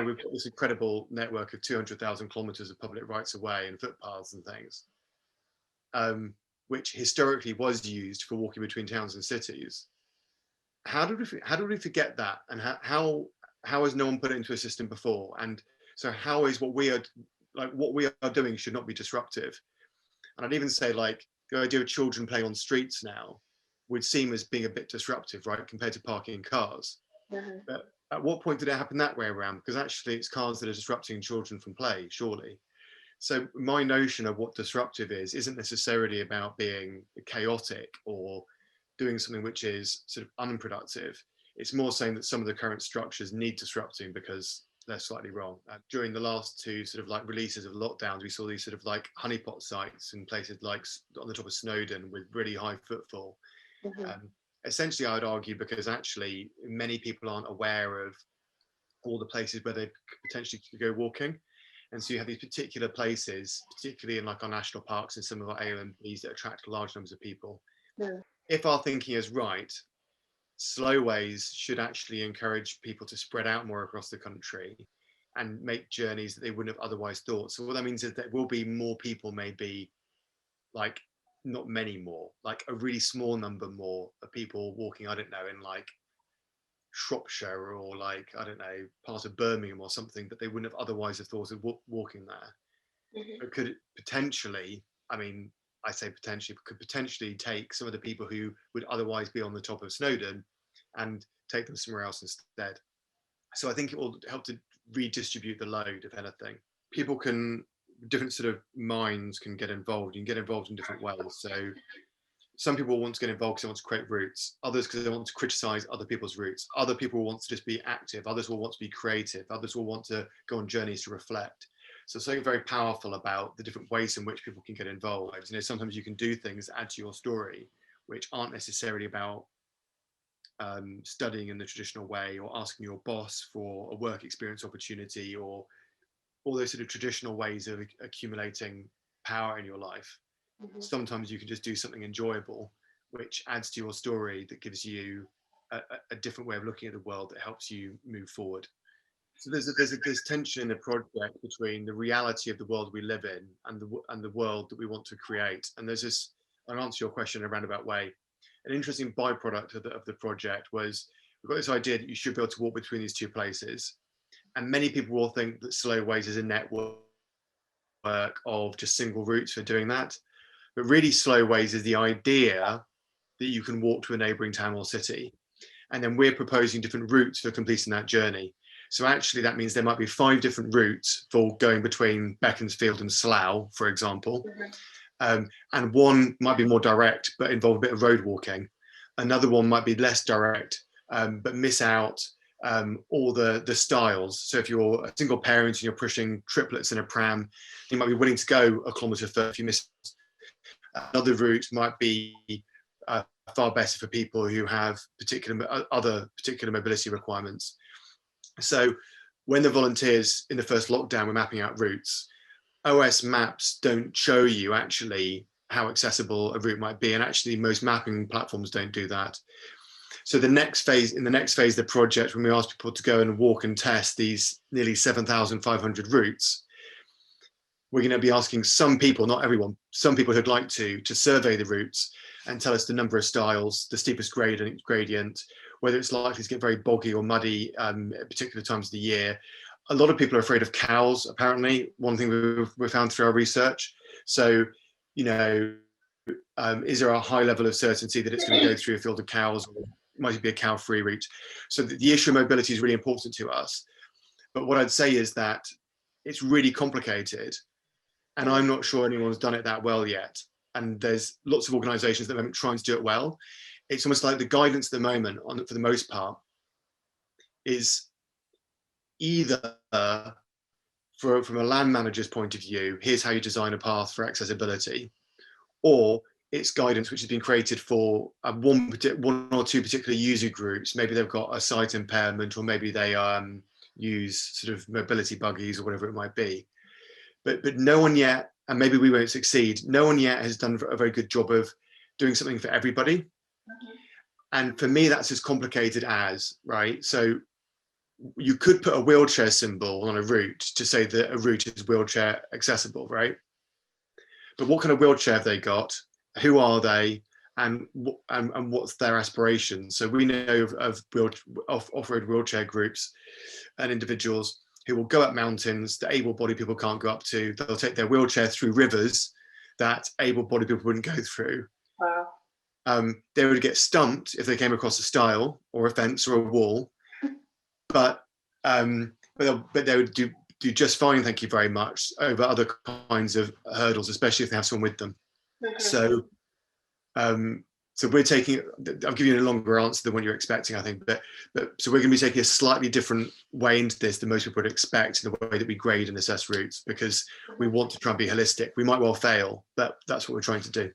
we've got this incredible network of 200,000 kilometers of public rights of way and footpaths and things, which historically was used for walking between towns and cities. How did we forget that? And how has no one put it into a system before? And so how is what we are doing should not be disruptive? And I'd even say, like, the idea of children playing on streets now would seem as being a bit disruptive, right, compared to parking in cars. But at what point did it happen that way around? Because actually it's cars that are disrupting children from play, surely. So my notion of what disruptive is isn't necessarily about being chaotic or doing something which is sort of unproductive. It's more saying that some of the current structures need disrupting because they're slightly wrong. During the last two sort of like releases of lockdowns, we saw these sort of like honeypot sites in places like on the top of Snowdon with really high footfall. Essentially, I would argue because actually many people aren't aware of all the places where they potentially could go walking. And so you have these particular places, particularly in like our national parks and some of our AOMBs that attract large numbers of people. If our thinking is right, slowways should actually encourage people to spread out more across the country and make journeys that they wouldn't have otherwise thought. So what that means is there will be more people, maybe like not many more, like a really small number more of people walking, I don't know, in like Shropshire or like, I don't know, part of Birmingham or something that they wouldn't have otherwise have thought of walking there. But could it potentially, I mean, I say potentially, could potentially take some of the people who would otherwise be on the top of Snowdon and take them somewhere else instead. So I think it will help to redistribute the load, if anything. People can, different sort of minds can get involved. You can get involved in different ways. So some people want to get involved because they want to create routes, others because they want to criticize other people's routes, other people want to just be active, others will want to be creative, others will want to go on journeys to reflect. So something very powerful about the different ways in which people can get involved. You know, sometimes you can do things that add to your story, which aren't necessarily about studying in the traditional way or asking your boss for a work experience opportunity or all those sort of traditional ways of accumulating power in your life. Sometimes you can just do something enjoyable, which adds to your story, that gives you a different way of looking at the world that helps you move forward. So there's tension in the project between the reality of the world we live in and the world that we want to create. And there's this, I'll answer your question in a roundabout way. An interesting byproduct of the project was we've got this idea that you should be able to walk between these two places. And many people will think that slowways is a network of just single routes for doing that. But really slowways is the idea that you can walk to a neighboring town or city. And then we're proposing different routes for completing that journey. So actually that means there might be 5 different routes for going between Beaconsfield and Slough, for example. And one might be more direct, but involve a bit of road walking. Another one might be less direct, but miss out all the styles. So if you're a single parent and you're pushing triplets in a pram, you might be willing to go a kilometre further if you miss. Another route might be far better for people who have other particular mobility requirements. So when the volunteers in the first lockdown were mapping out routes, OS maps don't show you actually how accessible a route might be, and actually most mapping platforms don't do that. So in the next phase of the project, when we ask people to go and walk and test these nearly 7,500 routes, we're going to be asking some people, not everyone, some people who'd like to survey the routes and tell us the number of styles, the steepest gradient, whether it's likely to get very boggy or muddy at particular times of the year. A lot of people are afraid of cows, apparently, one thing we found through our research. So, you know, is there a high level of certainty that it's going to go through a field of cows, or might it be a cow-free route? So the issue of mobility is really important to us. But what I'd say is that it's really complicated, and I'm not sure anyone's done it that well yet. And there's lots of organisations that are trying to do it well. It's almost like the guidance at the moment, for the most part, is either from a land manager's point of view, here's how you design a path for accessibility, or it's guidance which has been created for one or two particular user groups. Maybe they've got a sight impairment, or maybe they use sort of mobility buggies or whatever it might be. But no one yet, and maybe we won't succeed, no one yet has done a very good job of doing something for everybody. And for me, that's as complicated as, right? So you could put a wheelchair symbol on a route to say that a route is wheelchair accessible, right? But what kind of wheelchair have they got? Who are they? And what's their aspirations? So we know of off-road wheelchair groups and individuals who will go up mountains that able-bodied people can't go up to. They'll take their wheelchair through rivers that able-bodied people wouldn't go through. Wow. They would get stumped if they came across a stile or a fence or a wall, but they would do just fine, thank you very much, over other kinds of hurdles, especially if they have someone with them. So we're taking, I'll give you a longer answer than what you're expecting, I think, but so we're going to be taking a slightly different way into this than most people would expect in the way that we grade and assess routes, because we want to try and be holistic. We might well fail, but that's what we're trying to do.